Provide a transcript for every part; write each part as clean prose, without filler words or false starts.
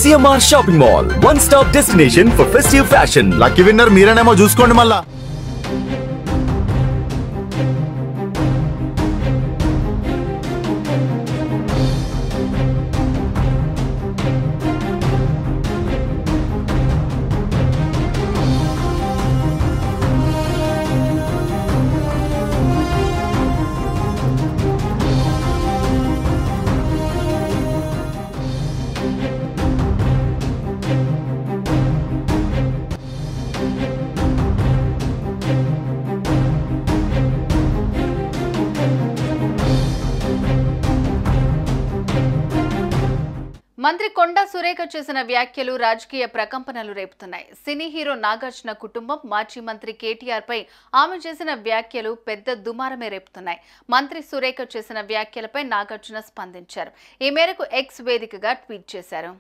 CMR shopping mall, one stop destination for festive fashion. Lucky winner మీరేనేమో చూసుకోండి మళ్ళా. మంత్రి కొండా సురేఖ చేసిన వ్యాఖ్యలు రాజకీయ ప్రకంపనలు రేపుతున్నాయి. సినీ హీరో నాగార్జున కుటుంబం మాజీ మంత్రి కేటీఆర్ పై ఆమె చేసిన వ్యాఖ్యలు పెద్ద దుమారమే రేపుతున్నాయి. మంత్రి సురేఖ చేసిన వ్యాఖ్యలపై నాగార్జున స్పందించారు. ఈ మేరకు ఎక్స్ వేదికగా ట్వీట్ చేశారు.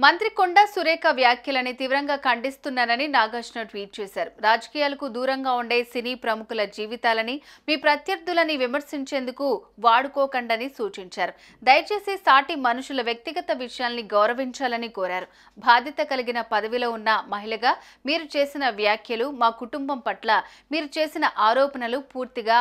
మంత్రి కొండా సురేఖ వ్యాఖ్యలని తీవ్రంగా ఖండిస్తున్నానని నాగార్జున ట్వీట్ చేశారు. రాజకీయాలకు దూరంగా ఉండే సినీ ప్రముఖుల జీవితాలని మీ ప్రత్యర్థులని విమర్శించేందుకు వాడుకోకండని సూచించారు. దయచేసి సాటి మనుషుల వ్యక్తిగత విషయాల్ని గౌరవించాలని కోరారు. బాధ్యత కలిగిన పదవిలో ఉన్న మహిళగా మీరు చేసిన వ్యాఖ్యలు, మా కుటుంబం పట్ల మీరు చేసిన ఆరోపణలు పూర్తిగా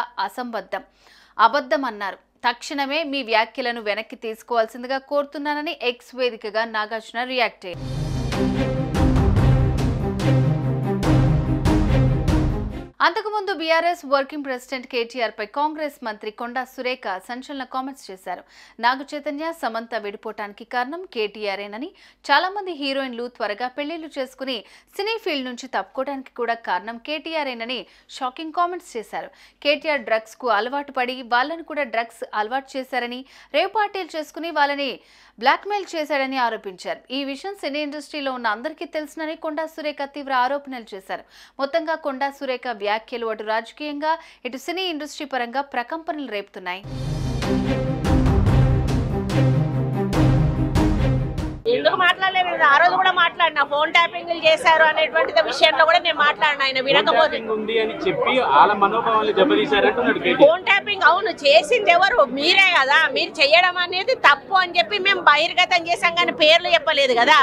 అబద్ధమన్నారు. తక్షణమే మీ వ్యాఖ్యలను వెనక్కి తీసుకోవాల్సిందిగా కోరుతున్నానని ఎక్స్ వేదికగా నాగార్జున రియాక్ట్ అయ్యారు. అంతకుముందు బీఆర్ఎస్ వర్కింగ్ ప్రెసిడెంట్ కేటీఆర్ పై కాంగ్రెస్ మంత్రి కొండా సురేఖ సంచలన కామెంట్స్ చేశారు. నాగ చైతన్య, సమంత విడిపోవటానికి కారణం కేటీఆర్ఏనని, చాలా మంది హీరోయిన్లు త్వరగా పెళ్లిళ్లు చేసుకుని సినీ ఫీల్డ్ నుంచి తప్పుకోవడానికి కూడా కారణం కేటీఆర్ఏనని షాకింగ్ కామెంట్స్ చేశారు. కేటీఆర్ డ్రగ్స్ కు అలవాటు పడి వాళ్ళని కూడా డ్రగ్స్ అలవాటు చేశారని, రేవ్ పార్టీలు చేసుకుని వాళ్ళని బ్లాక్మెయిల్ చేశాడని ఆరోపించారు. ఈ విషయం సినీ ఇండస్ట్రీలో ఉన్న అందరికీ తెలుసునని కొండా సురేఖ తీవ్ర ఆరోపణలు చేశారు. మొత్తంగా కొండా సురేఖ వ్యాఖ్యలు అటు రాజకీయంగా ఇటు సినీ ఇండస్ట్రీ పరంగా ప్రకంపనలు రేపుతున్నాయి. ఎందుకు మాట్లాడలేదు? ఆ రోజు కూడా మాట్లాడినా, ఫోన్ ట్యాపింగ్ చేశారు అనేటువంటి విషయంలో కూడా నేను మాట్లాడినా. ఆయన వినకపోతే ఫోన్ ట్యాపింగ్ అవును చేసింది ఎవరు? మీరే కదా. మీరు చెయ్యడం అనేది తప్పు అని చెప్పి మేము బహిర్గతం చేశాం, కానీ పేర్లు చెప్పలేదు కదా.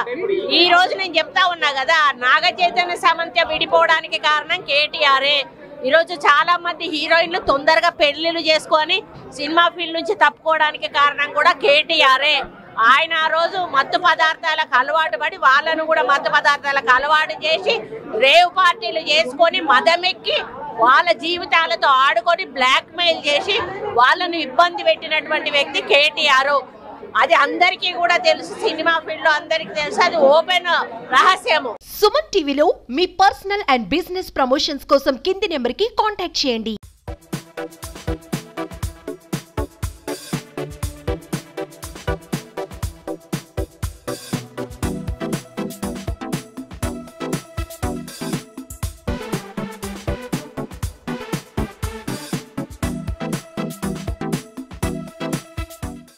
ఈ రోజు నేను చెప్తా ఉన్నా కదా, నాగ చైతన్య సమంత విడిపోవడానికి కారణం కేటీఆర్ఏ. ఈరోజు చాలా మంది హీరోయిన్లు తొందరగా పెళ్లిళ్ళు చేసుకొని సినిమా ఫీల్డ్ నుంచి తప్పుకోవడానికి కారణం కూడా కేటీఆర్ఏ. ఆయన ఆ రోజు మత్తు పదార్థాలకు అలవాటు పడి వాళ్ళను కూడా మత్తు పదార్థాలకు అలవాటు చేసి రేవ్ పార్టీలు చేసుకొని మదమెక్కి వాళ్ళ జీవితాలతో ఆడుకొని బ్లాక్ మెయిల్ చేసి వాళ్ళను ఇబ్బంది పెట్టినటువంటి వ్యక్తి కేటీఆర్. అది అందరికీ కూడా తెలుసు, సినిమా ఫీల్డ్ లో అందరికీ తెలుసు, అది ఓపెన్ రహస్యము. సుమన్ టీవీలో మీ పర్సనల్ అండ్ బిజినెస్ ప్రమోషన్స్ కోసం కింది నెంబర్ కి కాంటాక్ట్ చేయండి.